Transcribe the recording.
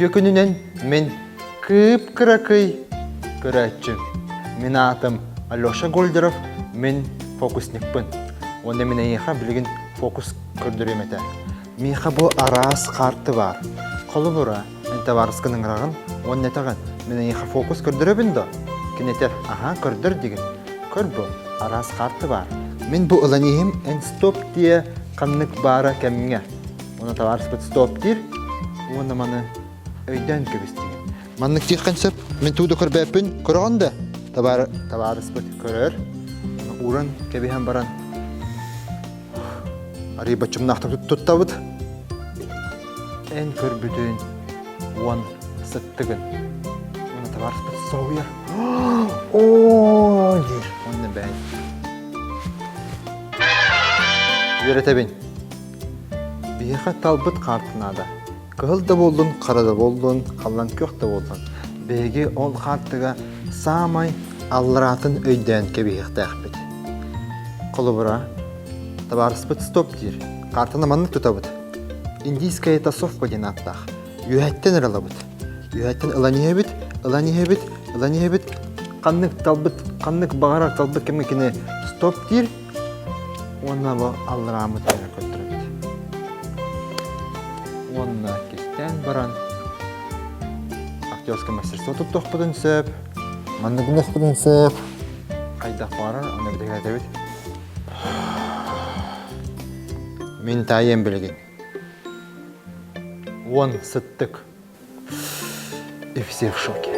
Түйекінінен мен кып-кыракый көрәтчім. Мен атым Алеша Гольдеров, мен фокусникпін. Онда мен ейха білген фокус көрдірем еті. Мейха бұл арас қарты бар. Қолы бұра, мен таварыскының рағын, он нетағын. Мен ейха фокус көрдіребін до. Кенетер, аха, көрдір деген. Көр бұл, арас қарты бар. Мен бұл ұланейім ән стоп дие қаннық бара кәміңе. Оны таварыс бұд стоп дир, оны маны өйден көбістеген. Маннық дейқан сөп, мен туды көрбәпін, көрғанды. Таварыс бұд көрір. Уран кәбейхен баран. Арый бачым нақтық тұттабыд. Ән көрбүдін уан сыттығын. Оны таварыс бұд соғыр. Ооо, дир. Оны бәйін. Үйретебін. Бейха талбыт қартынада. Кығылда болдың, қарада болдың, қалан көқті болдың. Бейге ол қартыға самай аллыратын өйден кебейхті әқпет. Қолы бұра, табарыс бұд стоп дейір. Қартына маннық тұтабыд. Индийская тасовка ден аттақ. Үйәттен ұрала бұд. Үйәттен ыланеге бұд. Қаннық талбыт, қаннық бағарақ талбыт кемекіне стоп дейір. Онна бұл аллырамы тәйір көттірі бұд. Онна кестен баран. Актерский мастерство тұттық бұдын сөп. Маннығынық бұдын сөп. Қайдақ барар, оны бүдігі әді бұд. Мен тайын білген. Он сыттық. И все в шоке.